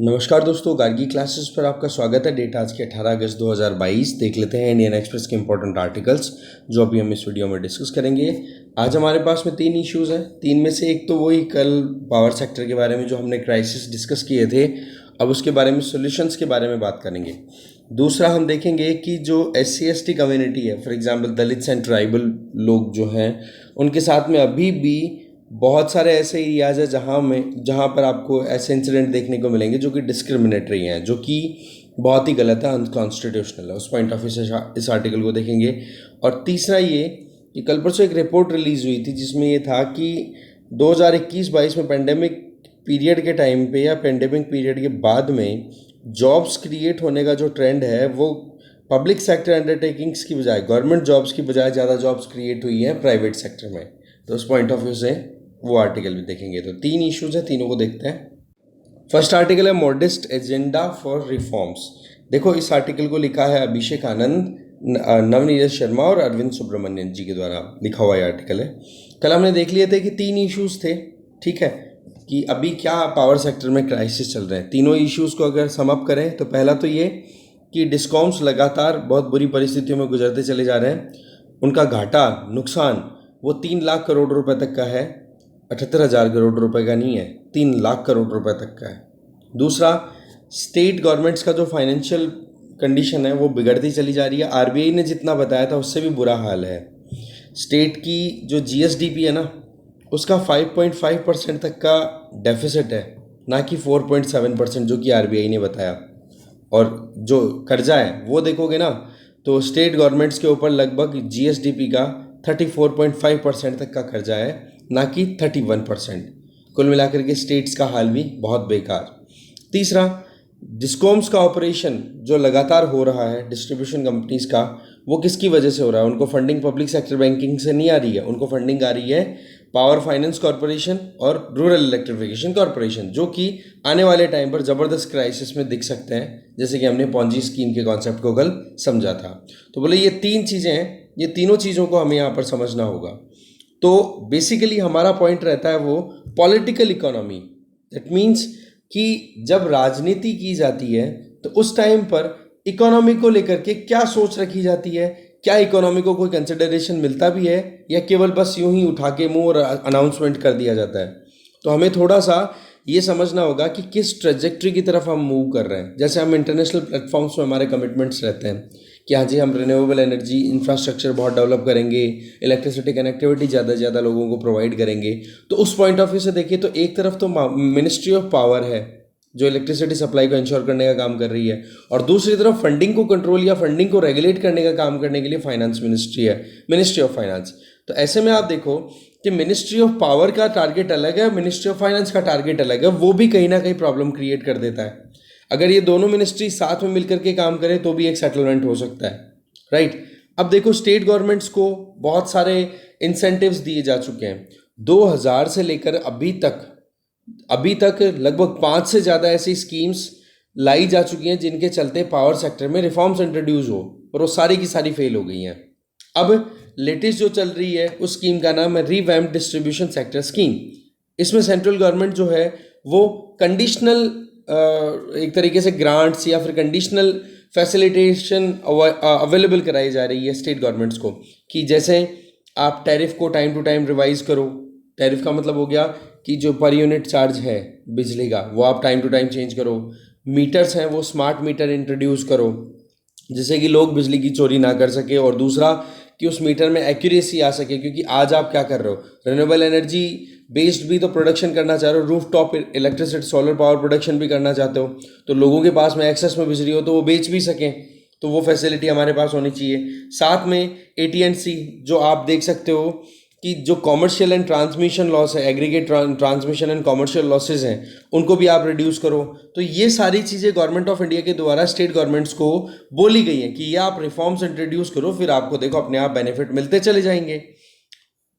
नमस्कार दोस्तों, गार्गी क्लासेस पर आपका स्वागत है। डेट आज के 18 अगस्त 2022। देख लेते हैं इंडियन एक्सप्रेस के इंपॉर्टेंट आर्टिकल्स जो अभी हम इस वीडियो में डिस्कस करेंगे। आज हमारे पास में 3 इश्यूज़ हैं। 3 में से एक तो वही कल पावर सेक्टर के बारे में जो हमने क्राइसिस डिस्कस किए थे, अब उसके बारे में सॉल्यूशंस के बारे में बात करेंगे। दूसरा हम देखेंगे कि जो SC/ST कम्युनिटी है, for example Dalits and tribal लोग जो हैं, उनके साथ में अभी भी बहुत सारे ऐसे एरियाज़ है जहाँ पर आपको ऐसे इंसिडेंट देखने को मिलेंगे जो कि डिस्क्रिमिनेटरी हैं, जो कि बहुत ही गलत है, अनकॉन्स्टिट्यूशनल है। उस पॉइंट ऑफ व्यू से इस आर्टिकल को देखेंगे। और तीसरा ये कि कल परसों एक रिपोर्ट रिलीज़ हुई थी जिसमें ये था कि 2021-22 में पेंडेमिक पीरियड के टाइम पे या पेंडेमिक पीरियड के बाद में जॉब्स क्रिएट होने का जो ट्रेंड है वो पब्लिक सेक्टर अंडरटेकिंग्स की बजाय, गवर्नमेंट जॉब्स की बजाय ज़्यादा जॉब्स क्रिएट हुई हैं प्राइवेट सेक्टर में। तो उस पॉइंट ऑफ व्यू से वो आर्टिकल भी देखेंगे। तो 3 इश्यूज़ हैं, तीनों को देखते हैं। फर्स्ट आर्टिकल है मॉडेस्ट एजेंडा फॉर रिफॉर्म्स। देखो, इस आर्टिकल को लिखा है अभिषेक आनंद, नवनीरज शर्मा और अरविंद सुब्रमण्यन जी के द्वारा लिखा हुआ ये आर्टिकल है। कल हमने देख लिए थे कि 3 इश्यूज़ थे, ठीक है, कि अभी क्या पावर सेक्टर में क्राइसिस चल रहे हैं। तीनों इश्यूज़ को अगर सम अप करें तो पहला तो ये कि डिस्कॉम्स लगातार बहुत बुरी परिस्थितियों में गुजरते चले जा रहे हैं। उनका घाटा, नुकसान वो 3 लाख करोड़ रुपए तक का है, 78,000 करोड़ रुपए का नहीं है, 3 लाख करोड़ रुपए तक का है। दूसरा, स्टेट गवर्नमेंट्स का जो फाइनेंशियल कंडीशन है वो बिगड़ती चली जा रही है। RBI ने जितना बताया था उससे भी बुरा हाल है। स्टेट की जो GSDP है ना, उसका 5.5% तक का डेफिसिट है, ना कि 4.7% जो कि RBI ने बताया। और जो कर्जा है वो देखोगे ना, तो स्टेट गवर्नमेंट्स के ऊपर लगभग GSDP का 34.5% तक का कर्जा है, ना कि 31%। कुल मिलाकर के स्टेट्स का हाल भी बहुत बेकार। तीसरा, डिस्कॉम्स का ऑपरेशन जो लगातार हो रहा है, डिस्ट्रीब्यूशन कंपनीज का, वो किसकी वजह से हो रहा है? उनको फंडिंग पब्लिक सेक्टर बैंकिंग से नहीं आ रही है, उनको फंडिंग आ रही है पावर फाइनेंस कॉरपोरेशन और रूरल इलेक्ट्रिफिकेशन कॉरपोरेशन, जो कि आने वाले टाइम पर ज़बरदस्त क्राइसिस में दिख सकते हैं, जैसे कि हमने पॉन्जी स्कीम के कॉन्सेप्ट को कल समझा था। तो बोले ये 3 चीज़ें हैं, ये तीनों चीज़ों को हमें यहाँ पर समझना होगा। तो बेसिकली हमारा पॉइंट रहता है वो पॉलिटिकल इकोनॉमी। दैट मीन्स कि जब राजनीति की जाती है तो उस टाइम पर इकोनॉमी को लेकर के क्या सोच रखी जाती है, क्या इकोनॉमी को कोई कंसिडरेशन मिलता भी है या केवल बस यूं ही उठा के मुंह और अनाउंसमेंट कर दिया जाता है। तो हमें थोड़ा सा ये समझना होगा कि किस ट्रेजेक्ट्री की तरफ हम मूव कर रहे हैं। जैसे हम इंटरनेशनल प्लेटफॉर्म्स में हमारे कमिटमेंट्स रहते हैं कि हाँ जी, हम रिन्यूएबल एनर्जी इंफ्रास्ट्रक्चर बहुत डेवलप करेंगे, इलेक्ट्रिसिटी कनेक्टिविटी ज़्यादा से ज़्यादा लोगों को प्रोवाइड करेंगे। तो उस पॉइंट ऑफ व्यू से देखिए तो एक तरफ तो मिनिस्ट्री ऑफ पावर है जो इलेक्ट्रिसिटी सप्लाई को इंश्योर करने का काम कर रही है, और दूसरी तरफ फंडिंग को कंट्रोल या फंडिंग को रेगुलेट करने का काम करने के लिए फाइनेंस मिनिस्ट्री है, मिनिस्ट्री ऑफ फाइनेंस। तो ऐसे में आप देखो कि मिनिस्ट्री ऑफ पावर का टारगेट अलग है, मिनिस्ट्री ऑफ फाइनेंस का टारगेट अलग है, वो भी कहीं ना कहीं प्रॉब्लम क्रिएट कर देता है। अगर ये दोनों मिनिस्ट्री साथ में मिलकर के काम करें तो भी एक सेटलमेंट हो सकता है, राइट। अब देखो, स्टेट गवर्नमेंट्स को बहुत सारे इंसेंटिव्स दिए जा चुके हैं। 2000 से लेकर अभी तक लगभग 5 से ज़्यादा ऐसी स्कीम्स लाई जा चुकी हैं जिनके चलते पावर सेक्टर में रिफॉर्म्स इंट्रोड्यूस हो, और वो सारी की सारी फेल हो गई हैं। अब लेटेस्ट जो चल रही है उस स्कीम का नाम है रिवैम्प डिस्ट्रीब्यूशन सेक्टर स्कीम। इसमें सेंट्रल गवर्नमेंट जो है वो कंडीशनल एक तरीके से ग्रांट्स या फिर कंडीशनल फैसिलिटेशन अवेलेबल कराई जा रही है स्टेट गवर्नमेंट्स को, कि जैसे आप टैरिफ को टाइम टू टाइम रिवाइज करो। टैरिफ का मतलब हो गया कि जो पर यूनिट चार्ज है बिजली का वो आप टाइम टू टाइम चेंज करो। मीटर्स हैं वो स्मार्ट मीटर इंट्रोड्यूस करो जिससे कि लोग बिजली की चोरी ना कर सके, और दूसरा कि उस मीटर में एक्यूरेसी आ सके। क्योंकि आज आप क्या कर रहे हो, रिन्यूएबल एनर्जी बेस्ड भी तो प्रोडक्शन करना चाह रहे हो, roof top electricity solar power production भी करना चाहते हो, तो लोगों के पास में एक्सेस में बिजली हो तो वो बेच भी सकें, तो वो फैसिलिटी हमारे पास होनी चाहिए। साथ में AT&C जो आप देख सकते हो कि जो कॉमर्शियल एंड ट्रांसमिशन लॉस है, aggregate transmission and commercial losses हैं, उनको भी आप रिड्यूस करो। तो ये सारी चीज़ें गवर्नमेंट ऑफ इंडिया के द्वारा स्टेट गवर्नमेंट्स को बोली गई हैं कि ये आप रिफॉर्म्स इंट्रोड्यूस करो, फिर आपको देखो अपने आप बेनिफिट मिलते चले जाएंगे।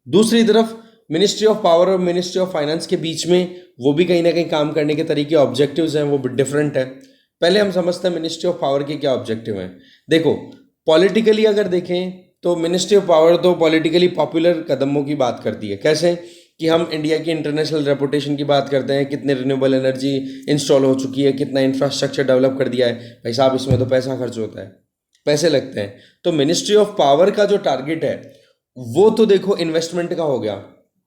दूसरी तरफ मिनिस्ट्री ऑफ पावर और मिनिस्ट्री ऑफ फाइनेंस के बीच में वो भी कहीं ना कहीं काम करने के तरीके, ऑब्जेक्टिव्स हैं वो डिफरेंट है। पहले हम समझते हैं मिनिस्ट्री ऑफ पावर के क्या ऑब्जेक्टिव हैं। देखो, पॉलिटिकली अगर देखें तो मिनिस्ट्री ऑफ पावर तो पॉलिटिकली पॉपुलर कदमों की बात करती है। कैसे कि हम इंडिया की इंटरनेशनल रेपुटेशन की बात करते हैं, कितने रिन्यूएबल एनर्जी इंस्टॉल हो चुकी है, कितना इंफ्रास्ट्रक्चर डेवलप कर दिया है, भाई साहब इसमें तो पैसा खर्च होता है, पैसे लगते हैं। तो मिनिस्ट्री ऑफ पावर का जो टारगेट है वो तो देखो इन्वेस्टमेंट का हो गया,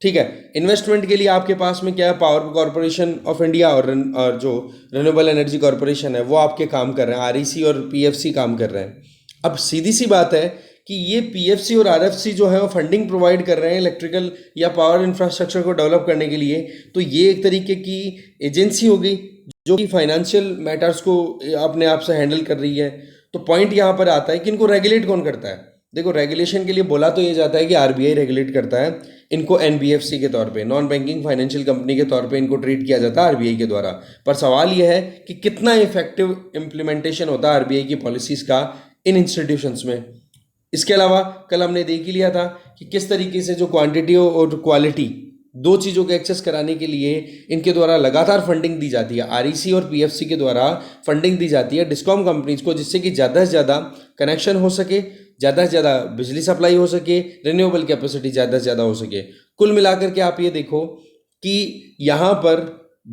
ठीक है। इन्वेस्टमेंट के लिए आपके पास में क्या है, पावर कॉरपोरेशन ऑफ इंडिया और जो रिन्यूएबल एनर्जी कॉरपोरेशन है वो आपके काम कर रहे हैं, आरईसी और पीएफसी काम कर रहे हैं। अब सीधी सी बात है कि ये पीएफसी और आरएफसी जो है वो फंडिंग प्रोवाइड कर रहे हैं इलेक्ट्रिकल या पावर इंफ्रास्ट्रक्चर को डेवलप करने के लिए, तो ये एक तरीके की एजेंसी हो गई जो कि फाइनेंशियल मैटर्स को अपने आप से हैंडल कर रही है। तो पॉइंट यहाँ पर आता है कि इनको रेगुलेट कौन करता है। देखो रेगुलेशन के लिए बोला तो ये जाता है कि आरबीआई रेगुलेट करता है, इनको एनबीएफसी के तौर पे, नॉन बैंकिंग फाइनेंशियल कंपनी के तौर पे इनको ट्रीट किया जाता है आरबीआई के द्वारा। पर सवाल यह है कि कितना इफेक्टिव इम्प्लीमेंटेशन होता है आरबीआई की पॉलिसीज़ का इन इंस्टीट्यूशंस में। इसके अलावा कल हमने देख ही लिया था कि किस तरीके से जो क्वांटिटी और क्वालिटी, दो चीज़ों को एक्सेस कराने के लिए इनके द्वारा लगातार फंडिंग दी जाती है, आरईसी और पीएफसी के द्वारा फंडिंग दी जाती है डिस्कॉम कंपनीज को, जिससे कि ज़्यादा से ज़्यादा कनेक्शन हो सके, ज़्यादा से ज़्यादा बिजली सप्लाई हो सके, रिन्यूएबल कैपेसिटी ज़्यादा से ज़्यादा हो सके। कुल मिलाकर के आप ये देखो कि यहाँ पर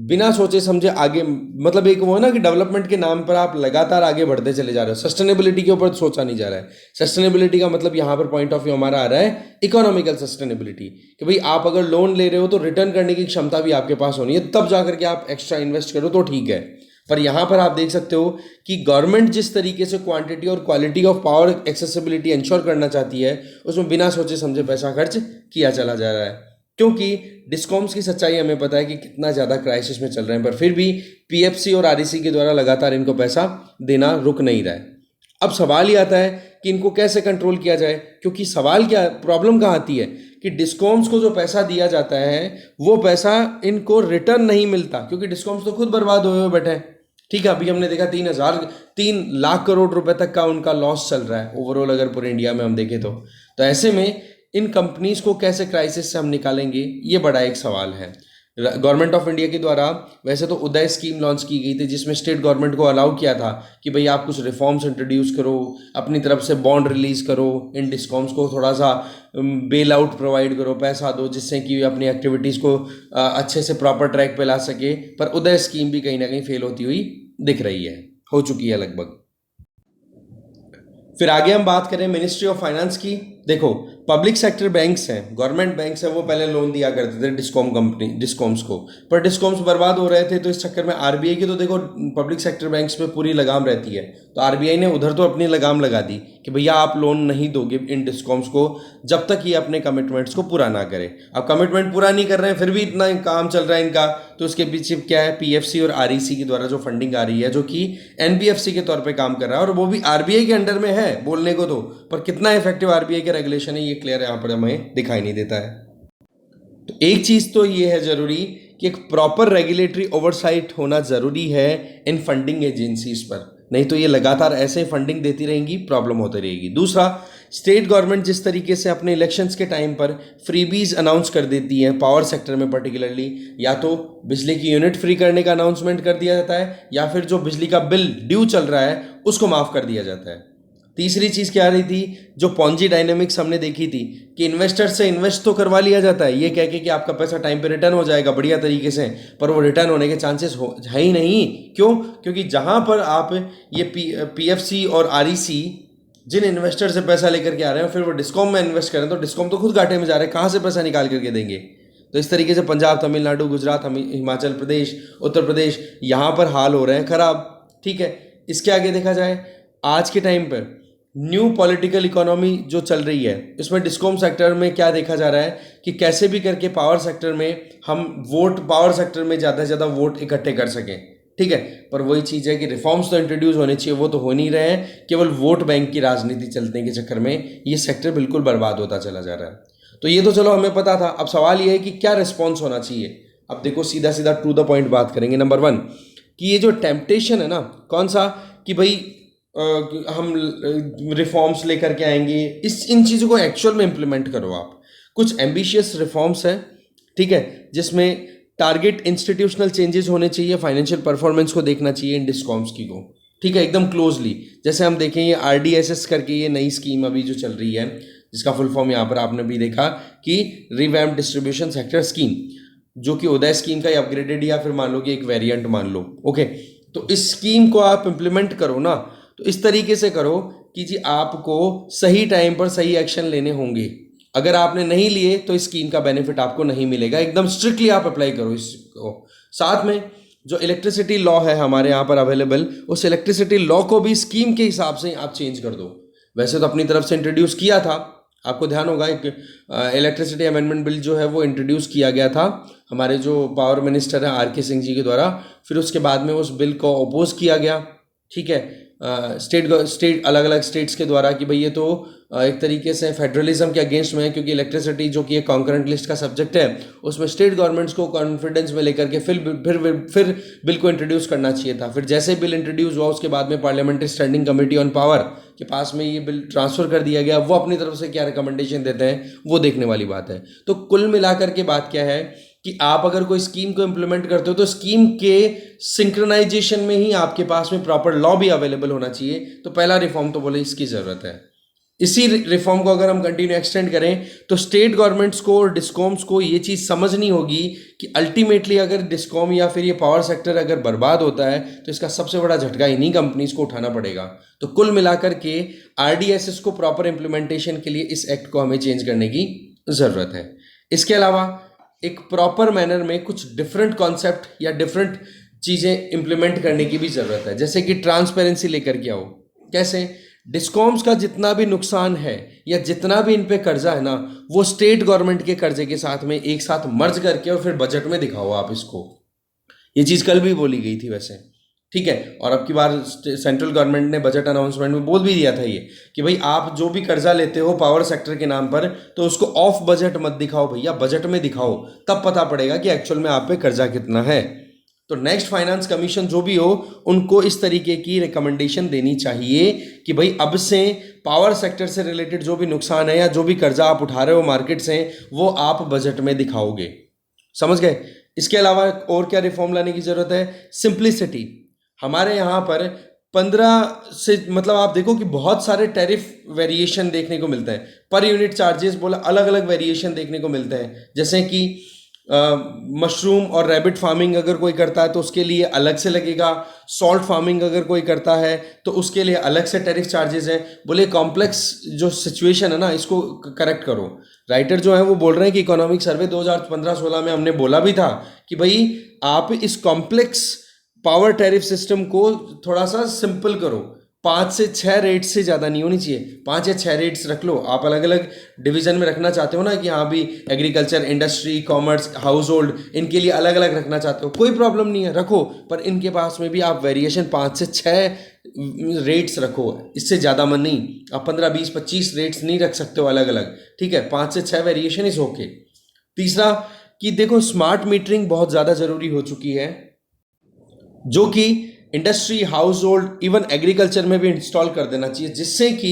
बिना सोचे समझे आगे, मतलब एक वो है ना कि डेवलपमेंट के नाम पर आप लगातार आगे बढ़ते चले जा रहे हो, सस्टेनेबिलिटी के ऊपर सोचा नहीं जा रहा है। सस्टेनेबिलिटी का मतलब यहाँ पर पॉइंट ऑफ व्यू हमारा आ रहा है इकोनॉमिकल सस्टेनेबिलिटी, कि भाई आप अगर लोन ले रहे हो तो रिटर्न करने की क्षमता भी आपके पास होनी है, तब जाकर के आप एक्स्ट्रा इन्वेस्ट करो तो ठीक है। पर यहाँ पर आप देख सकते हो कि गवर्नमेंट जिस तरीके से क्वांटिटी और quality of power accessibility ensure करना चाहती है, उसमें बिना सोचे समझे पैसा खर्च किया चला जा रहा है। क्योंकि डिस्कॉम्स की सच्चाई हमें पता है कि कितना ज़्यादा क्राइसिस में चल रहे हैं, पर फिर भी पीएफसी और आरईसी के द्वारा लगातार इनको पैसा देना रुक नहीं रहा है। अब सवाल ये आता है कि इनको कैसे कंट्रोल किया जाए, क्योंकि सवाल क्या, प्रॉब्लम कहाँ आती है कि डिस्कॉम्स को जो पैसा दिया जाता है वो पैसा इनको रिटर्न नहीं मिलता, क्योंकि डिस्कॉम्स तो खुद बर्बाद हुए हुए बैठे हैं। ठीक है, अभी हमने देखा 3 लाख करोड़ रुपए तक का उनका लॉस चल रहा है ओवरऑल, अगर पूरे इंडिया में हम देखें तो ऐसे में इन कंपनीज को कैसे क्राइसिस से हम निकालेंगे, ये बड़ा एक सवाल है। गवर्नमेंट ऑफ इंडिया के द्वारा वैसे तो उदय स्कीम लॉन्च की गई थी, जिसमें स्टेट गवर्नमेंट को अलाउ किया था कि भाई आप कुछ रिफॉर्म्स इंट्रोड्यूस करो, अपनी तरफ से बॉन्ड रिलीज करो, इन डिस्कॉम्स को थोड़ा सा बेल आउट प्रोवाइड करो, पैसा दो, जिससे कि अपनी एक्टिविटीज़ को अच्छे से प्रॉपर ट्रैक पे ला सके। पर उदय स्कीम भी कहीं ना कहीं फेल होती हुई दिख रही है, हो चुकी है लगभग। फिर आगे हम बात करें मिनिस्ट्री ऑफ फाइनेंस की। देखो पब्लिक सेक्टर बैंक्स हैं, गवर्नमेंट बैंक्स हैं, वो पहले लोन दिया करते थे डिस्कॉम्स को, पर डिस्कॉम्स बर्बाद हो रहे थे, तो इस चक्कर में आरबीआई की तो देखो पब्लिक सेक्टर बैंक्स पे पूरी लगाम रहती है, तो आरबीआई ने उधर तो अपनी लगाम लगा दी कि भैया आप लोन नहीं दोगे इन डिस्कॉम्स को जब तक ये अपने कमिटमेंट्स को पूरा ना करें। अब कमिटमेंट पूरा नहीं कर रहे हैं, फिर भी इतना काम चल रहा है इनका, तो उसके पीछे क्या है, पीएफसी और आरईसी के द्वारा जो फंडिंग आ रही है, जो कि एनबीएफसी के तौर पर काम कर रहा है, और वो भी आरबीआई के अंडर में है बोलने को तो, पर कितना इफेक्टिव आरबीआई का रेगुलेशन है ये क्लियर यहाँ पर हमें दिखाई नहीं देता है। तो एक चीज तो ये है जरूरी कि एक प्रॉपर रेगुलेटरी ओवरसाइट होना जरूरी है इन फंडिंग एजेंसीज पर, नहीं तो ये लगातार ऐसे फंडिंग देती रहेंगी, प्रॉब्लम होती रहेगी। दूसरा, स्टेट गवर्नमेंट जिस तरीके से अपने इलेक्शंस के टाइम पर फ्रीबीज अनाउंस कर देती है पावर सेक्टर में पर्टिकुलरली, या तो बिजली की यूनिट फ्री करने का अनाउंसमेंट कर दिया जाता है, या फिर जो बिजली का बिल ड्यू चल रहा है उसको माफ कर दिया जाता है। तीसरी चीज़ क्या आ रही थी, जो पॉन्जी डायनेमिक्स हमने देखी थी कि इन्वेस्टर से इन्वेस्ट तो करवा लिया जाता है ये कह के कि आपका पैसा टाइम पे रिटर्न हो जाएगा बढ़िया तरीके से, पर वो रिटर्न होने के चांसेस है ही नहीं। क्यों? क्योंकि जहाँ पर आप ये पीएफसी और आरईसी जिन इन्वेस्टर से पैसा लेकर के आ रहे हैं, फिर वो डिस्कॉम में इन्वेस्ट करें, तो डिस्कॉम तो खुद घाटे में जा रहे हैं, कहाँ से पैसा निकाल करके देंगे। तो इस तरीके से पंजाब, तमिलनाडु, गुजरात, हिमाचल प्रदेश, उत्तर प्रदेश, यहाँ पर हाल हो रहे हैं खराब। ठीक है, इसके आगे देखा जाए आज के टाइम पर न्यू पॉलिटिकल इकोनॉमी जो चल रही है, इसमें डिस्कॉम सेक्टर में क्या देखा जा रहा है कि कैसे भी करके पावर सेक्टर में हम पावर सेक्टर में ज़्यादा से ज़्यादा वोट इकट्ठे कर सकें। ठीक है, पर वही चीज़ है कि रिफॉर्म्स तो इंट्रोड्यूस होने चाहिए, वो तो हो नहीं रहे हैं, केवल वोट बैंक की राजनीति चलने के चक्कर में ये सेक्टर बिल्कुल बर्बाद होता चला जा रहा है। तो ये तो चलो हमें पता था, अब सवाल ये है कि क्या रिस्पॉन्स होना चाहिए। अब देखो सीधा सीधा टू द पॉइंट बात करेंगे। नंबर 1 कि ये जो टेम्पटेशन है ना, कौन सा, कि भाई हम रिफॉर्म्स लेकर के आएंगे, इन चीज़ों को एक्चुअल में इम्प्लीमेंट करो आप। कुछ एम्बिशियस रिफॉर्म्स हैं, ठीक है, जिसमें टारगेट इंस्टीट्यूशनल चेंजेस होने चाहिए, फाइनेंशियल परफॉर्मेंस को देखना चाहिए इन डिस्कॉम्स की को, ठीक है, एकदम क्लोजली। जैसे हम देखें ये आरडीएसएस करके ये नई स्कीम अभी जो चल रही है, जिसका फुल फॉर्म यहाँ पर आपने भी देखा कि रिवैम्प डिस्ट्रीब्यूशन सेक्टर स्कीम, जो कि उदय स्कीम का अपग्रेडेड या फिर मान लो कि एक वेरिएंट मान लो। ओके, तो इस स्कीम को आप इम्प्लीमेंट करो ना, तो इस तरीके से करो कि जी आपको सही टाइम पर सही एक्शन लेने होंगे। अगर आपने नहीं लिए तो इस स्कीम का बेनिफिट आपको नहीं मिलेगा। एकदम स्ट्रिक्टली आप अप्लाई करो इसको। साथ में जो इलेक्ट्रिसिटी लॉ है हमारे यहाँ पर अवेलेबल, उस इलेक्ट्रिसिटी लॉ को भी स्कीम के हिसाब से आप चेंज कर दो। वैसे तो अपनी तरफ से इंट्रोड्यूस किया था, आपको ध्यान होगा एक इलेक्ट्रिसिटी अमेंडमेंट बिल जो है वो इंट्रोड्यूस किया गया था हमारे जो पावर मिनिस्टर हैं आर.के. सिंह जी के द्वारा। फिर उसके बाद में उस बिल को अपोज किया गया, ठीक है, स्टेट अलग अलग स्टेट्स के द्वारा कि भाई ये तो एक तरीके से फेडरलिज्म के अगेंस्ट में है, क्योंकि इलेक्ट्रिसिटी जो कि एक कॉन्करेंट लिस्ट का सब्जेक्ट है, उसमें स्टेट गवर्नमेंट्स को कॉन्फिडेंस में लेकर के फिर बिल को इंट्रोड्यूस करना चाहिए था। फिर जैसे बिल इंट्रोड्यूस हुआ उसके बाद में parliamentary standing committee on power के पास में ये बिल ट्रांसफर कर दिया गया। वो अपनी तरफ से क्या रिकमेंडेशन देते हैं वो देखने वाली बात है। तो कुल मिलाकर के बात क्या है कि आप अगर कोई स्कीम को इम्प्लीमेंट करते हो तो स्कीम के सिंक्रोनाइजेशन में ही आपके पास में प्रॉपर लॉ भी अवेलेबल होना चाहिए। तो पहला रिफॉर्म तो बोले इसकी ज़रूरत है। इसी रिफॉर्म को अगर हम कंटिन्यू एक्सटेंड करें तो स्टेट गवर्नमेंट्स को और डिस्कॉम्स को ये चीज़ समझनी होगी कि अल्टीमेटली अगर डिस्कॉम या फिर ये पावर सेक्टर अगर बर्बाद होता है तो इसका सबसे बड़ा झटका इन्हीं कंपनीज को उठाना पड़ेगा। तो कुल मिलाकर के आरडीएसएस को प्रॉपर इम्प्लीमेंटेशन के लिए इस एक्ट को हमें चेंज करने की ज़रूरत है। इसके अलावा एक प्रॉपर मैनर में कुछ डिफरेंट कॉन्सेप्ट या डिफरेंट चीज़ें इंप्लीमेंट करने की भी ज़रूरत है, जैसे कि ट्रांसपेरेंसी लेकर के आओ। कैसे? डिस्कॉम्स का जितना भी नुकसान है या जितना भी इन पे कर्जा है ना, वो स्टेट गवर्नमेंट के कर्जे के साथ में एक साथ मर्ज करके और फिर बजट में दिखाओ आप इसको। ये चीज़ कल भी बोली गई थी वैसे, ठीक है, और अब की बार सेंट्रल गवर्नमेंट ने बजट अनाउंसमेंट में बोल भी दिया था ये कि भाई आप जो भी कर्जा लेते हो पावर सेक्टर के नाम पर तो उसको ऑफ बजट मत दिखाओ भैया, बजट में दिखाओ, तब पता पड़ेगा कि एक्चुअल में आप पे कर्जा कितना है। तो नेक्स्ट फाइनेंस कमीशन जो भी हो उनको इस तरीके की रिकमेंडेशन देनी चाहिए कि भाई अब से पावर सेक्टर से रिलेटेड जो भी नुकसान है या जो भी कर्जा आप उठा रहे हो मार्केट से, वो आप बजट में दिखाओगे। समझ गए? इसके अलावा और क्या रिफॉर्म लाने की जरूरत है? सिंप्लिसिटी। हमारे यहाँ पर 15 से मतलब आप देखो कि बहुत सारे टैरिफ वेरिएशन देखने को मिलते हैं, पर यूनिट चार्जेस बोला अलग अलग वेरिएशन देखने को मिलते हैं। जैसे कि मशरूम और रैबिट फार्मिंग अगर कोई करता है तो उसके लिए अलग से लगेगा, सॉल्ट फार्मिंग अगर कोई करता है तो उसके लिए अलग से टैरिफ चार्जेस हैं। बोले कॉम्प्लेक्स जो सिचुएशन है ना इसको करेक्ट करो। राइटर जो है वो बोल रहे हैं कि इकोनॉमिक सर्वे 2015-16 में हमने बोला भी था कि भाई आप इस कॉम्प्लेक्स पावर टैरिफ सिस्टम को थोड़ा सा सिंपल करो। 5 से 6 रेट्स से ज़्यादा नहीं होनी चाहिए, 5 या 6 रेट्स रख लो। आप अलग अलग डिवीज़न में रखना चाहते हो ना कि हाँ भी agriculture, industry, commerce, house hold, इनके लिए अलग अलग रखना चाहते हो, कोई प्रॉब्लम नहीं है, रखो। पर इनके पास में भी आप वेरिएशन 5 से 6 रेट्स रखो, इससे ज़्यादा मन नहीं। आप 15, 20, 25 रेट्स नहीं रख सकते हो अलग अलग, ठीक है। 5 से 6 वेरिएशन इज ओके। तीसरा कि देखो स्मार्ट मीटरिंग बहुत ज़्यादा ज़रूरी हो चुकी है, जो कि industry, house hold, even agriculture में भी इंस्टॉल कर देना चाहिए, जिससे कि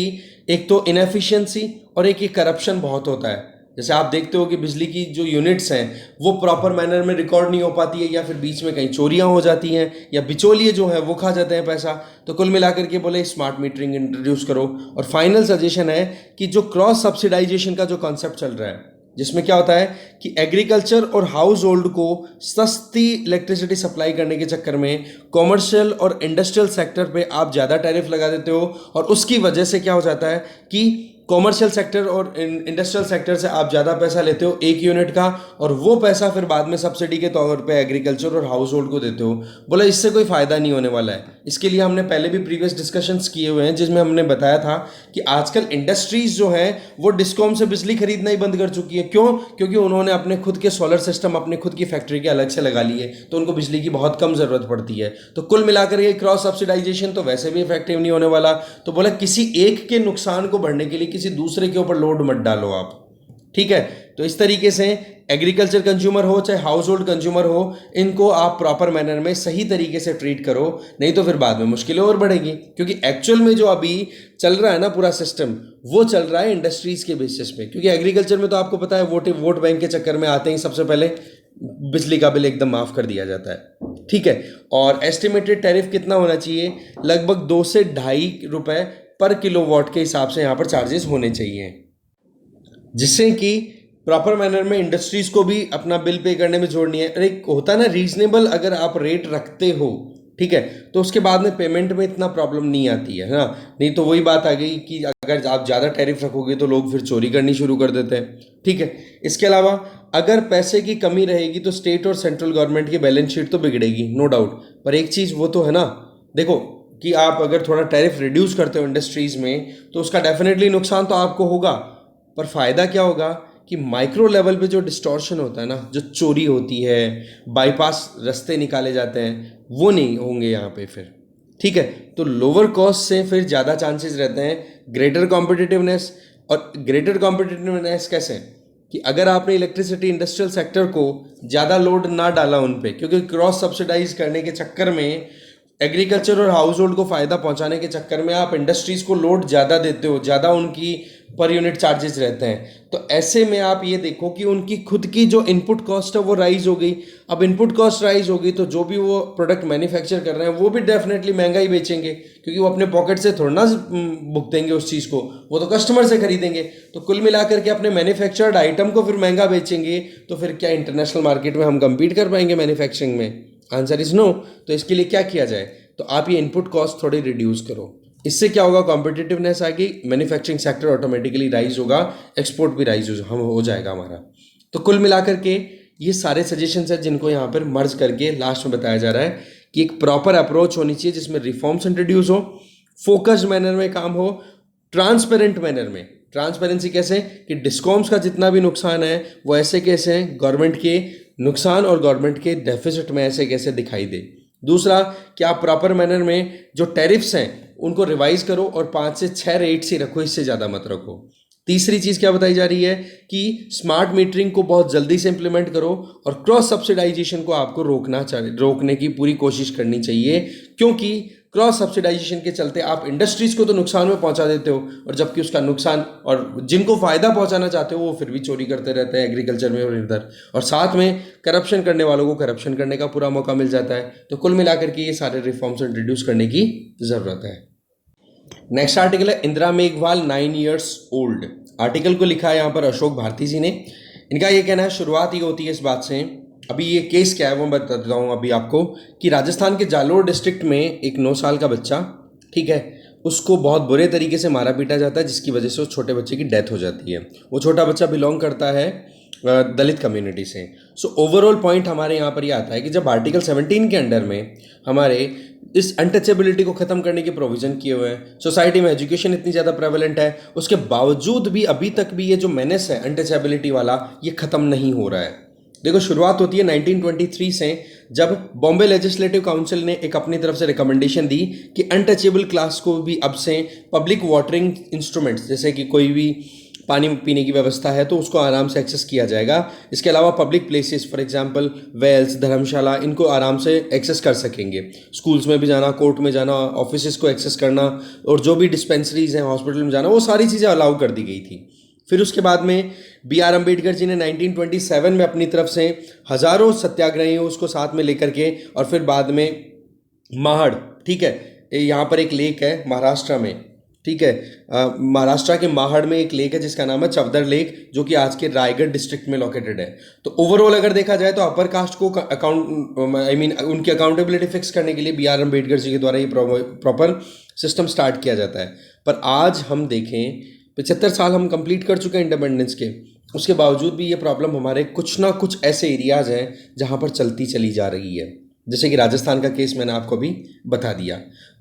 एक तो इनएफिशिएंसी और एक ये करप्शन बहुत होता है। जैसे आप देखते हो कि बिजली की जो यूनिट्स हैं वो प्रॉपर मैनर में रिकॉर्ड नहीं हो पाती है, या फिर बीच में कहीं चोरियां हो जाती हैं, या बिचौलिए जो है वो खा जाते हैं पैसा। तो कुल मिलाकर के बोले स्मार्ट मीटरिंग इंट्रोड्यूस करो। और फाइनल सजेशन है कि जो क्रॉस सब्सिडाइजेशन का जो कॉन्सेप्ट चल रहा है, जिसमें क्या होता है कि एग्रीकल्चर और हाउस होल्ड को सस्ती इलेक्ट्रिसिटी सप्लाई करने के चक्कर में कॉमर्शियल और इंडस्ट्रियल सेक्टर पे आप ज़्यादा टैरिफ लगा देते हो, और उसकी वजह से क्या हो जाता है कि कॉमर्शियल सेक्टर और इंडस्ट्रियल सेक्टर से आप ज़्यादा पैसा लेते हो एक यूनिट का, और वो पैसा फिर बाद में सब्सिडी के तौर पे एग्रीकल्चर और हाउस होल्ड को देते हो। बोला इससे कोई फ़ायदा नहीं होने वाला है। इसके लिए हमने पहले भी प्रीवियस डिस्कशंस किए हुए हैं, जिसमें हमने बताया था कि आजकल इंडस्ट्रीज़ जो हैं वो डिस्कॉम से बिजली खरीदना ही बंद कर चुकी है। क्यों? क्योंकि उन्होंने अपने खुद के सोलर सिस्टम अपने खुद की फैक्ट्री के अलग से लगा लिए, तो उनको बिजली की बहुत कम ज़रूरत पड़ती है। तो कुल मिलाकर ये क्रॉस सब्सिडाइजेशन तो वैसे भी इफेक्टिव नहीं होने वाला। तो बोला किसी एक के नुकसान को बढ़ने के लिए किसी दूसरे के ऊपर लोड मत डालो आप, ठीक है। तो इस तरीके से एग्रीकल्चर कंज्यूमर हो चाहे हाउस होल्ड कंज्यूमर हो, इनको आप प्रॉपर मैनर में सही तरीके से ट्रीट करो, नहीं तो फिर बाद में मुश्किलें और बढ़ेगी। क्योंकि एक्चुअल में जो अभी चल रहा है ना पूरा सिस्टम, वो चल रहा है इंडस्ट्रीज के बेसिस पे। क्योंकि एग्रीकल्चर में तो आपको पता है वोट बैंक के चक्कर में आते ही सबसे पहले बिजली का बिल एकदम माफ़ कर दिया जाता है, ठीक है। और एस्टिमेटेड टैरिफ कितना होना चाहिए? लगभग 2 से 2.5 रुपये पर किलोवाट के हिसाब से यहाँ पर चार्जेस होने चाहिए। जिससे कि प्रॉपर मैनर में इंडस्ट्रीज को भी अपना बिल पे करने में जोड़नी है। और एक होता है ना रीजनेबल, अगर आप रेट रखते हो, ठीक है, तो उसके बाद में पेमेंट में इतना प्रॉब्लम नहीं आती है ना। नहीं तो वही बात आ गई कि अगर आप ज़्यादा टैरिफ रखोगे तो लोग फिर चोरी करनी शुरू कर देते हैं, ठीक है। इसके अलावा अगर पैसे की कमी रहेगी तो स्टेट और सेंट्रल गवर्नमेंट की बैलेंस शीट तो बिगड़ेगी, नो डाउट। पर एक चीज़ वो तो है ना, देखो कि आप अगर थोड़ा टैरिफ रिड्यूस करते हो इंडस्ट्रीज़ में तो उसका डेफिनेटली नुकसान तो आपको होगा, पर फ़ायदा क्या होगा कि माइक्रो लेवल पे जो डिस्टॉर्शन होता है ना, जो चोरी होती है, बाईपास रास्ते निकाले जाते हैं, वो नहीं होंगे यहाँ पे फिर, ठीक है। तो लोअर कॉस्ट से फिर ज़्यादा चांसेस रहते हैं ग्रेटर कॉम्पिटिटिवनेस। और ग्रेटर कॉम्पिटिटिवनेस कैसे, कि अगर आपने इलेक्ट्रिसिटी इंडस्ट्रियल सेक्टर को ज़्यादा लोड ना डाला उन पे, क्योंकि क्रॉस सब्सिडाइज करने के चक्कर में एग्रीकल्चर और हाउस होल्ड को फ़ायदा पहुंचाने के चक्कर में आप इंडस्ट्रीज़ को लोड ज़्यादा देते हो, ज़्यादा उनकी पर यूनिट चार्जेस रहते हैं। तो ऐसे में आप ये देखो कि उनकी खुद की जो इनपुट कॉस्ट है वो राइज हो गई। अब इनपुट कॉस्ट राइज होगी तो जो भी वो प्रोडक्ट मैन्युफैक्चर कर रहे हैं वो भी डेफिनेटली महंगा ही बेचेंगे, क्योंकि वो अपने पॉकेट से थोड़ा ना भुगतेंगे उस चीज़ को, वो तो कस्टमर से खरीदेंगे। तो कुल मिलाकर के अपने मैन्युफैक्चर्ड आइटम को फिर महंगा बेचेंगे, तो फिर क्या इंटरनेशनल मार्केट में हम कम्पीट कर पाएंगे मैन्युफैक्चरिंग में? Answer is no. तो इसके लिए क्या किया जाए, तो आप ये इनपुट कॉस्ट थोड़ी रिड्यूस करो। इससे क्या होगा, कॉम्पिटिटिवनेस आएगी, मैन्युफैक्चरिंग सेक्टर ऑटोमेटिकली राइज होगा, एक्सपोर्ट भी राइज हो जाएगा हमारा। तो कुल मिलाकर के ये सारे सजेशंस हैं जिनको यहाँ पर मर्ज करके लास्ट में बताया जा रहा है कि एक प्रॉपर अप्रोच होनी चाहिए जिसमें रिफॉर्म्स इंट्रोड्यूस हो, फोकस्ड मैनर में काम हो, ट्रांसपेरेंट मैनर में। ट्रांसपेरेंसी कैसे, कि डिस्कॉम्स का जितना भी नुकसान है वो ऐसे कैसे हैं, गवर्नमेंट के नुकसान और गवर्नमेंट के डेफिसिट में ऐसे कैसे दिखाई दे। दूसरा, कि आप प्रॉपर मैनर में जो टैरिफ्स हैं उनको रिवाइज करो और 5 से 6 रेट्स ही रखो, इससे ज़्यादा मत रखो। तीसरी चीज़ क्या बताई जा रही है कि स्मार्ट मीटरिंग को बहुत जल्दी से इंप्लीमेंट करो और क्रॉस सब्सिडाइजेशन को आपको रोकने की पूरी कोशिश करनी चाहिए, क्योंकि क्रॉस सब्सिडाइजेशन के चलते आप इंडस्ट्रीज को तो नुकसान में पहुंचा देते हो, और जबकि उसका नुकसान और जिनको फायदा पहुंचाना चाहते हो वो फिर भी चोरी करते रहते हैं एग्रीकल्चर में और इधर, और साथ में करप्शन करने वालों को करप्शन करने का पूरा मौका मिल जाता है। तो कुल मिलाकर के ये सारे रिफॉर्म्स इंट्रोड्यूस करने की ज़रूरत है। नेक्स्ट आर्टिकल है Indira Meghwal 9 years old. Article को लिखा है यहाँ पर अशोक भारती जी ने। इनका ये कहना है, शुरुआत ही होती है इस बात से, अभी ये केस क्या है वो बता देता हूँ अभी आपको, कि राजस्थान के जालोर डिस्ट्रिक्ट में एक 9 साल का बच्चा, ठीक है, उसको बहुत बुरे तरीके से मारा पीटा जाता है, जिसकी वजह से उस छोटे बच्चे की डेथ हो जाती है। वो छोटा बच्चा बिलोंग करता है दलित कम्युनिटी से। सो ओवरऑल पॉइंट हमारे यहाँ पर ये आता है कि जब आर्टिकल 17 के अंडर में हमारे इस अनटचेबिलिटी को ख़त्म करने के प्रोविज़न किए हुए हैं, सोसाइटी में एजुकेशन इतनी ज़्यादा प्रेवलेंट है, उसके बावजूद भी अभी तक भी ये जो मेनेस है अनटचेबिलिटी वाला, ये ख़त्म नहीं हो रहा है। देखो, शुरुआत होती है 1923 से, जब बॉम्बे लेजिस्लेटिव काउंसिल ने एक अपनी तरफ से रिकमेंडेशन दी कि अनटचेबल क्लास को भी अब से पब्लिक वाटरिंग इंस्ट्रूमेंट्स, जैसे कि कोई भी पानी पीने की व्यवस्था है तो उसको आराम से एक्सेस किया जाएगा। इसके अलावा public places, for example wells, धर्मशाला, इनको आराम से एक्सेस कर सकेंगे। स्कूल्स में भी जाना, कोर्ट में जाना, ऑफिसेस को एक्सेस करना, और जो भी डिस्पेंसरीज हैं, हॉस्पिटल में जाना, वो सारी चीज़ें अलाउ कर दी गई थी। फिर उसके बाद में B.R. अम्बेडकर जी ने 1927 में अपनी तरफ से हज़ारों सत्याग्रहियों उसको साथ में लेकर के, और फिर बाद में महाड़, ठीक है, यहाँ पर एक लेक है महाराष्ट्र में, ठीक है, महाराष्ट्र के महाड़ में एक लेक है जिसका नाम है चवदर लेक, जो कि आज के रायगढ़ डिस्ट्रिक्ट में लोकेटेड है। तो ओवरऑल अगर देखा जाए तो अपर कास्ट को उनकी अकाउंटेबिलिटी फिक्स करने के लिए B.R. अम्बेडकर जी के द्वारा ये प्रॉपर सिस्टम स्टार्ट किया जाता है। पर आज हम देखें 75 साल हम कंप्लीट कर चुके हैं इंडिपेंडेंस के, उसके बावजूद भी ये प्रॉब्लम हमारे कुछ ना कुछ ऐसे एरियाज हैं जहाँ पर चलती चली जा रही है, जैसे कि राजस्थान का केस मैंने आपको अभी बता दिया।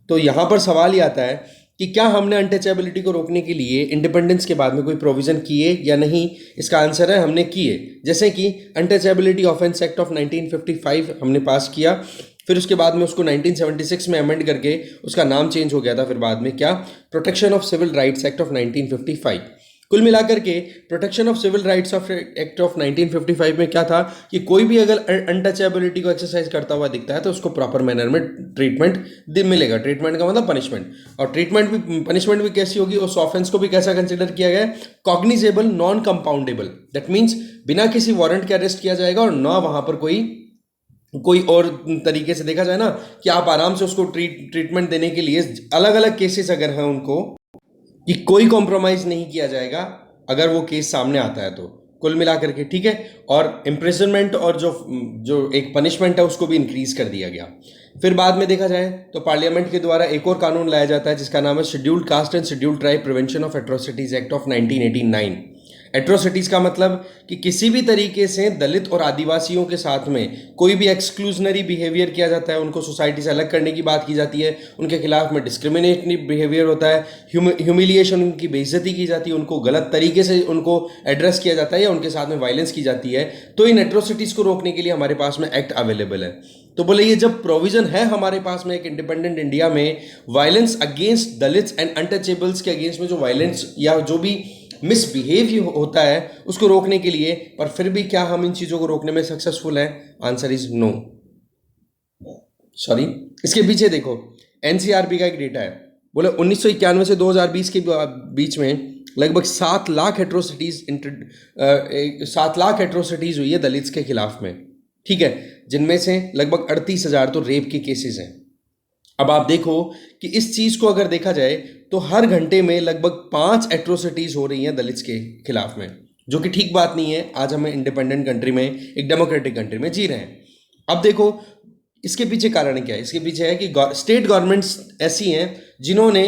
तो यहाँ पर सवाल ये आता है कि क्या हमने अनटचेबिलिटी को रोकने के लिए इंडिपेंडेंस के बाद में कोई प्रोविज़न किए या नहीं? इसका आंसर है हमने किए। जैसे कि अनटचेबिलिटी ऑफेंस एक्ट ऑफ 1955 हमने पास किया, फिर उसके बाद में उसको 1976 में अमेंड करके उसका नाम चेंज हो गया था, फिर बाद में क्या, protection of civil rights act of 1955। कुल मिलाकर के protection of civil rights of act of 1955 में क्या था कि कोई भी अगर अनटचेबिलिटी को एक्सरसाइज करता हुआ दिखता है तो उसको प्रॉपर मैनर में ट्रीटमेंट मिलेगा। ट्रीटमेंट का मतलब पनिशमेंट, और पनिशमेंट भी कैसी होगी, उस ऑफेंस को भी कैसा कंसिडर किया गया है, cognizable non compoundable. That means बिना किसी वारंट के अरेस्ट किया जाएगा, और ना वहाँ पर कोई और तरीके से देखा जाए ना कि आप आराम से उसको ट्रीटमेंट देने के लिए अलग अलग केसेस अगर हैं उनको, कि कोई कॉम्प्रोमाइज़ नहीं किया जाएगा, अगर वो केस सामने आता है तो कुल मिलाकर के, ठीक है। और इम्प्रिजनमेंट और जो जो एक पनिशमेंट है उसको भी इंक्रीज कर दिया गया। फिर बाद में देखा जाए तो पार्लियामेंट के द्वारा एक और कानून लाया जाता है जिसका नाम है scheduled caste and scheduled tribe prevention of atrocities act of 1989। Atrocities का मतलब कि किसी भी तरीके से दलित और आदिवासियों के साथ में कोई भी एक्सक्लूजनरी बिहेवियर किया जाता है, उनको सोसाइटी से अलग करने की बात की जाती है, उनके खिलाफ में डिस्क्रिमिनेटरी बिहेवियर होता है, ह्यूमिलिएशन, उनकी बेइज्जती की जाती है, उनको गलत तरीके से उनको एड्रेस किया जाता है या उनके साथ में वायलेंस की जाती है, तो इन एट्रोसिटीज़ को रोकने के लिए हमारे पास में एक्ट अवेलेबल है। तो बोले ये जब प्रोविजन है हमारे पास में एक इंडिपेंडेंट इंडिया में violence against Dalits and untouchables के अगेंस्ट में जो वायलेंस या जो भी मिसबिहेव होता है उसको रोकने के लिए, पर फिर भी क्या हम इन चीज़ों को रोकने में सक्सेसफुल हैं? Answer is no, sorry. इसके पीछे देखो एनसीआरबी का एक डेटा है, बोले 1991 से 2020 के बीच में लगभग 7 लाख एट्रोसिटीज 7 लाख एट्रोसिटीज हुई है दलित्स के खिलाफ में, ठीक है, जिनमें से लगभग 38,000 तो रेप के केसेस हैं। अब आप देखो कि इस चीज़ को अगर देखा जाए तो हर घंटे में लगभग 5 एट्रोसिटीज़ हो रही हैं दलित्स के खिलाफ में, जो कि ठीक बात नहीं है। आज हम इंडिपेंडेंट कंट्री में, एक डेमोक्रेटिक कंट्री में जी रहे हैं। अब देखो इसके पीछे कारण क्या है? इसके पीछे है कि स्टेट गवर्नमेंट्स ऐसी हैं जिन्होंने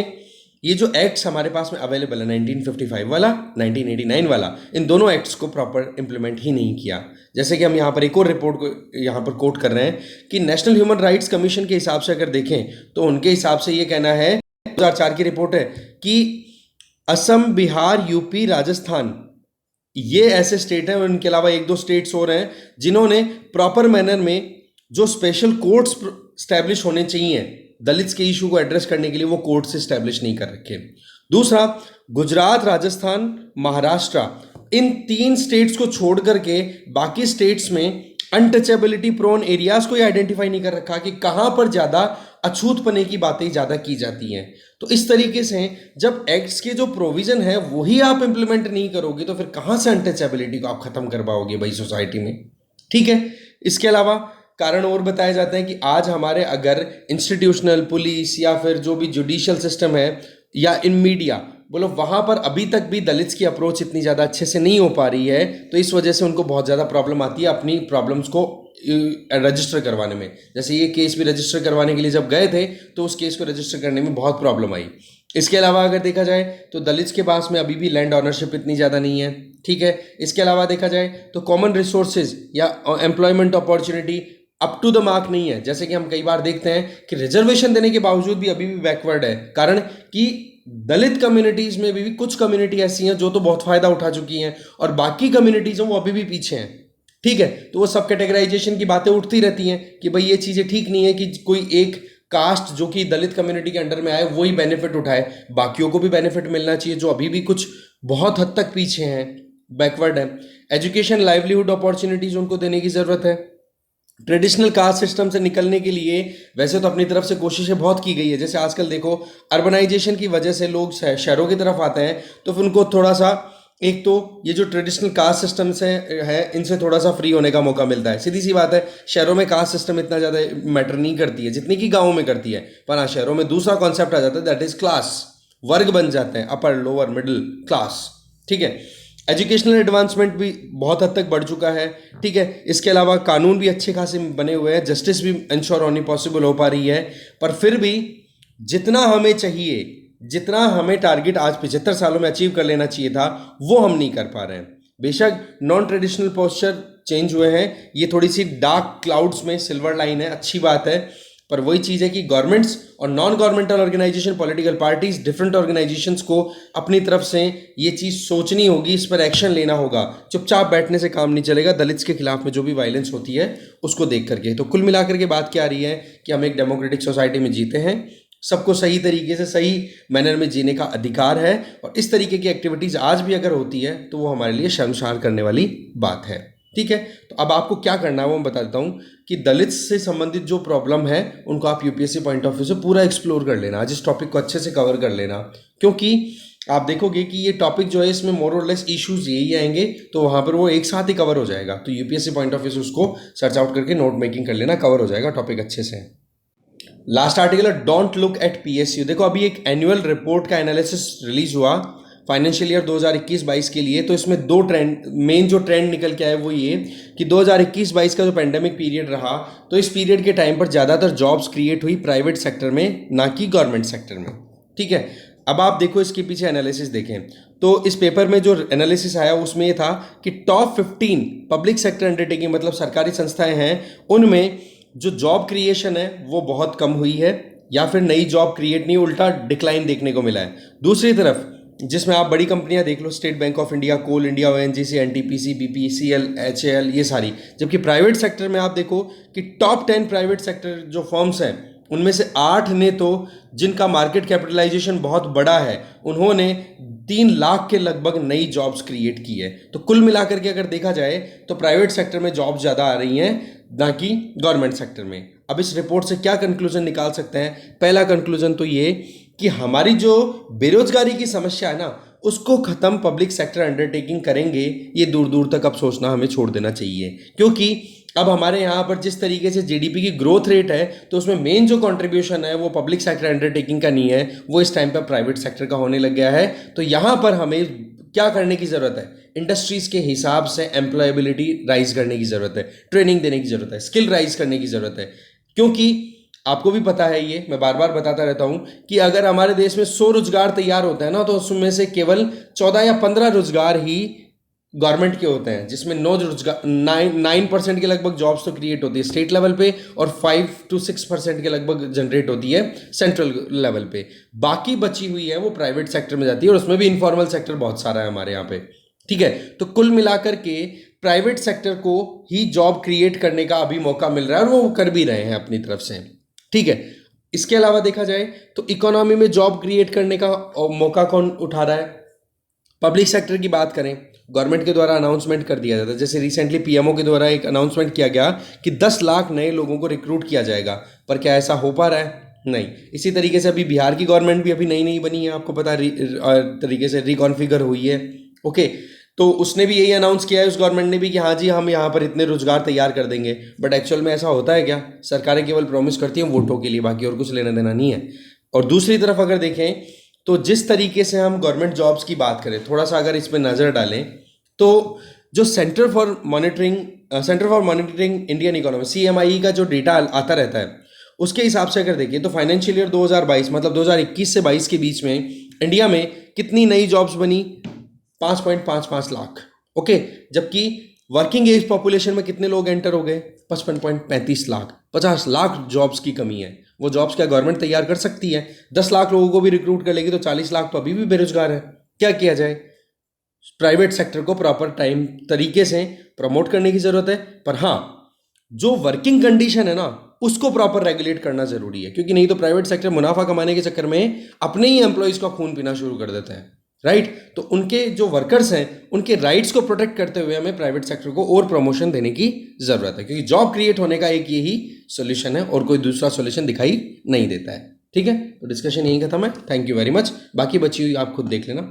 ये जो एक्ट्स हमारे पास में अवेलेबल है 1955 वाला, 1989 वाला, इन दोनों एक्ट्स को प्रॉपर इंप्लीमेंट ही नहीं किया। जैसे कि हम यहाँ पर एक और रिपोर्ट को यहाँ पर कोट कर रहे हैं कि नेशनल ह्यूमन राइट्स कमीशन के हिसाब से अगर देखें तो उनके हिसाब से ये कहना है, 2004 की रिपोर्ट है कि असम, बिहार, यूपी, राजस्थान ये ऐसे स्टेट हैं, और इनके अलावा 1-2 स्टेट्स और हैं जिन्होंने प्रॉपर मैनर में जो स्पेशल कोर्ट्स स्टैब्लिश होने चाहिए दलित्स के इशू को एड्रेस करने के लिए, वो कोर्ट से स्टैब्लिश नहीं कर रखे। दूसरा, गुजरात, राजस्थान, महाराष्ट्र, इन 3 स्टेट्स को छोड़ करके बाकी स्टेट्स में अनटचेबिलिटी प्रोन एरियाज को आइडेंटिफाई नहीं कर रखा कि कहां पर ज्यादा अछूतपने की बातें ज्यादा की जाती हैं। तो इस तरीके से जब एक्ट्स के जो प्रोविजन है वही आप इंप्लीमेंट नहीं करोगे तो फिर कहां से अनटचेबिलिटी को आप खत्म कर पाओगे भाई सोसाइटी में, ठीक है। इसके अलावा कारण और बताए जाते हैं कि आज हमारे अगर इंस्टीट्यूशनल पुलिस या फिर जो भी जुडिशियल सिस्टम है या इन मीडिया, बोलो वहाँ पर अभी तक भी दलित्स की अप्रोच इतनी ज़्यादा अच्छे से नहीं हो पा रही है, तो इस वजह से उनको बहुत ज़्यादा प्रॉब्लम आती है अपनी प्रॉब्लम्स को रजिस्टर करवाने में। जैसे ये केस भी रजिस्टर करवाने के लिए जब गए थे तो उस केस को रजिस्टर करने में बहुत प्रॉब्लम आई। इसके अलावा अगर देखा जाए तो दलित्स के पास में अभी भी लैंड ऑनरशिप इतनी ज़्यादा नहीं है, ठीक है। इसके अलावा देखा जाए तो कॉमन रिसोर्सेज या employment opportunity up to the mark नहीं है। जैसे कि हम कई बार देखते हैं कि रिजर्वेशन देने के बावजूद भी अभी भी बैकवर्ड है, कारण कि दलित कम्युनिटीज में भी कुछ कम्युनिटी ऐसी हैं जो तो बहुत फायदा उठा चुकी हैं और बाकी कम्युनिटीज हैं वो अभी भी पीछे हैं, ठीक है। तो वो सब कैटेगराइजेशन की बातें उठती रहती हैं कि भाई ये चीज़ें ठीक नहीं है कि कोई एक कास्ट जो कि दलित कम्युनिटी के अंडर में आए वही बेनिफिट उठाए, बाकियों को भी बेनिफिट मिलना चाहिए जो अभी भी कुछ बहुत हद तक पीछे हैं, बैकवर्ड है। एजुकेशन, लाइवलीहुड अपॉर्चुनिटीज उनको देने की ज़रूरत है। ट्रेडिशनल कास्ट सिस्टम से निकलने के लिए वैसे तो अपनी तरफ से कोशिशें बहुत की गई है। जैसे आजकल देखो अर्बनाइजेशन की वजह से लोग शहरों की तरफ आते हैं, तो फिर उनको थोड़ा सा, एक तो ये जो ट्रेडिशनल कास्ट सिस्टम से है इनसे थोड़ा सा फ्री होने का मौका मिलता है। सीधी सी बात है, शहरों में कास्ट सिस्टम इतना ज़्यादा मैटर नहीं करती है जितनी कि गाँव में करती है, पर हाँ शहरों में दूसरा कॉन्सेप्ट आ जाता है, दैट इज क्लास। वर्ग बन जाते हैं, अपर, लोअर, मिडिल क्लास, ठीक है। एजुकेशनल एडवांसमेंट भी बहुत हद तक बढ़ चुका है, ठीक है। इसके अलावा कानून भी अच्छे खासे बने हुए हैं, जस्टिस भी इंश्योर होनी पॉसिबल हो पा रही है, पर फिर भी जितना हमें चाहिए, जितना हमें टारगेट आज 75 सालों में अचीव कर लेना चाहिए था, वो हम नहीं कर पा रहे हैं। बेशक नॉन ट्रेडिशनल पोस्चर चेंज हुए हैं, ये थोड़ी सी डार्क क्लाउड्स में सिल्वर लाइन है, अच्छी बात है, पर वही चीज़ है कि गवर्नमेंट्स और non governmental organisation, political parties, different organisations को अपनी तरफ से ये चीज़ सोचनी होगी, इस पर एक्शन लेना होगा। चुपचाप बैठने से काम नहीं चलेगा। दलित्स के खिलाफ में जो भी वायलेंस होती है उसको देख करके, तो कुल मिलाकर के बात क्या आ रही है कि हम एक डेमोक्रेटिक सोसाइटी में जीते हैं, सबको सही तरीके से सही मैनर में जीने का अधिकार है, और इस तरीके की एक्टिविटीज़ आज भी अगर होती है तो वो हमारे लिए शर्मसार करने वाली बात है, ठीक है। तो अब आपको क्या करना है वो मैं बता देता हूँ कि दलित से संबंधित जो प्रॉब्लम है उनको आप यूपीएससी पॉइंट ऑफ व्यू से पूरा एक्सप्लोर कर लेना, आज इस टॉपिक को अच्छे से कवर कर लेना, क्योंकि आप देखोगे कि ये टॉपिक जो है इसमें मोर और लेस इश्यूज यही आएंगे, तो वहाँ पर वो एक साथ ही कवर हो जाएगा। तो यूपीएससी पॉइंट ऑफ व्यू से उसको सर्च आउट करके नोट मेकिंग कर लेना, कवर हो जाएगा टॉपिक अच्छे से। लास्ट आर्टिकल है डोंट लुक एट पीएसयू। देखो अभी एक एनुअल रिपोर्ट का एनालिसिस रिलीज हुआ फाइनेंशियल ईयर 2021-22 के लिए, तो इसमें दो ट्रेंड, मेन जो ट्रेंड निकल के आए वो ये कि 2021-22 का जो पेंडेमिक पीरियड रहा, तो इस पीरियड के टाइम पर ज़्यादातर जॉब्स क्रिएट हुई प्राइवेट सेक्टर में, ना कि गवर्नमेंट सेक्टर में। ठीक है, अब आप देखो इसके पीछे एनालिसिस देखें तो इस पेपर में जो एनालिसिस आया उसमें ये था कि टॉप 15 पब्लिक सेक्टर अंडरटेकिंग, मतलब सरकारी संस्थाएं हैं, उनमें जो जॉब क्रिएशन है वो बहुत कम हुई है, या फिर नई जॉब क्रिएट नहीं, उल्टा डिक्लाइन देखने को मिला है। दूसरी तरफ जिसमें आप बड़ी कंपनियां देख लो, State Bank of India, Coal India, ONGC, NTPC, BPCL, HAL, ये सारी। जबकि प्राइवेट सेक्टर में आप देखो कि टॉप 10 प्राइवेट सेक्टर जो फर्म्स हैं उनमें से 8 ने तो, जिनका मार्केट कैपिटलाइजेशन बहुत बड़ा है, उन्होंने 3 लाख के लगभग नई जॉब्स क्रिएट की है। तो कुल मिलाकर के अगर देखा जाए तो प्राइवेट सेक्टर में जॉब्स ज़्यादा आ रही हैं, ना कि गवर्नमेंट सेक्टर में। अब इस रिपोर्ट से क्या कंक्लूजन निकाल सकते हैं? पहला कंक्लूजन तो ये कि हमारी जो बेरोजगारी की समस्या है ना, उसको खत्म पब्लिक सेक्टर अंडरटेकिंग करेंगे, ये दूर दूर तक अब सोचना हमें छोड़ देना चाहिए। क्योंकि अब हमारे यहाँ पर जिस तरीके से जीडीपी की ग्रोथ रेट है, तो उसमें मेन जो कंट्रीब्यूशन है वो पब्लिक सेक्टर अंडरटेकिंग का नहीं है, वो इस टाइम पर प्राइवेट सेक्टर का होने लग गया है। तो यहाँ पर हमें क्या करने की ज़रूरत है? इंडस्ट्रीज़ के हिसाब से एम्प्लॉयबिलिटी राइज करने की ज़रूरत है, ट्रेनिंग देने की ज़रूरत है, स्किल राइज करने की ज़रूरत है। क्योंकि आपको भी पता है, ये मैं बार बार बताता रहता हूँ कि अगर हमारे देश में 100 रोजगार तैयार होते हैं ना, तो उसमें से केवल 14 या 15 रोजगार ही गवर्नमेंट के होते हैं, जिसमें 9% के लगभग जॉब्स तो क्रिएट होती है स्टेट लेवल पे, और 5 to 6% के लगभग जनरेट होती है सेंट्रल लेवल पे। बाकी बची हुई है वो प्राइवेट सेक्टर में जाती है, और उसमें भी इनफॉर्मल सेक्टर बहुत सारा है हमारे यहाँ पे। ठीक है, तो कुल मिलाकर के प्राइवेट सेक्टर को ही जॉब क्रिएट करने का अभी मौका मिल रहा है, और वो कर भी रहे हैं अपनी तरफ से। ठीक है, इसके अलावा देखा जाए तो इकोनॉमी में जॉब क्रिएट करने का मौका कौन उठा रहा है? पब्लिक सेक्टर की बात करें, गवर्नमेंट के द्वारा अनाउंसमेंट कर दिया जाता है। जैसे रिसेंटली पीएमओ के द्वारा एक अनाउंसमेंट किया गया कि 10 लाख नए लोगों को रिक्रूट किया जाएगा, पर क्या ऐसा हो पा रहा है? नहीं। इसी तरीके से अभी बिहार की गवर्नमेंट भी अभी नई नई बनी है, आपको पता तरीके से रिकॉन्फिगर हुई है। ओके, तो उसने भी यही अनाउंस किया है, उस गवर्नमेंट ने भी, कि हाँ जी हम यहाँ पर इतने रोजगार तैयार कर देंगे। बट एक्चुअल में ऐसा होता है क्या? सरकारें केवल प्रॉमिस करती हैं वोटों के लिए, बाकी और कुछ लेना देना नहीं है। और दूसरी तरफ अगर देखें तो जिस तरीके से हम गवर्नमेंट जॉब्स की बात करें, थोड़ा सा अगर इस पर नज़र डालें, तो जो centre for monitoring Indian economy, CMI का जो डेटा आता रहता है, उसके हिसाब से अगर देखें तो फाइनेंशियल ईयर 2022 मतलब 2021 से 22 के बीच में इंडिया में कितनी नई जॉब्स बनी? 5.55 लाख। ओके, जबकि वर्किंग एज पॉपुलेशन में कितने लोग एंटर हो गए? 55.35 लाख। 50 लाख जॉब्स की कमी है। वो जॉब्स क्या गवर्नमेंट तैयार कर सकती है? 10 लाख लोगों को भी रिक्रूट कर लेगी तो 40 लाख तो अभी भी बेरोजगार है। क्या किया जाए? प्राइवेट सेक्टर को प्रॉपर टाइम तरीके से प्रमोट करने की जरूरत है, पर हाँ, जो वर्किंग कंडीशन है ना, उसको प्रॉपर रेगुलेट करना जरूरी है। क्योंकि नहीं तो प्राइवेट सेक्टर मुनाफा कमाने के चक्कर में अपने ही एम्प्लॉयज का खून पीना शुरू कर देते हैं, राइट? तो उनके जो वर्कर्स हैं उनके राइट्स को प्रोटेक्ट करते हुए हमें प्राइवेट सेक्टर को और प्रमोशन देने की जरूरत है, क्योंकि जॉब क्रिएट होने का एक यही सोल्यूशन है और कोई दूसरा सोल्यूशन दिखाई नहीं देता है। ठीक है, तो डिस्कशन यही खत्म है। Thank you very much. बाकी बची हुई आप खुद देख लेना।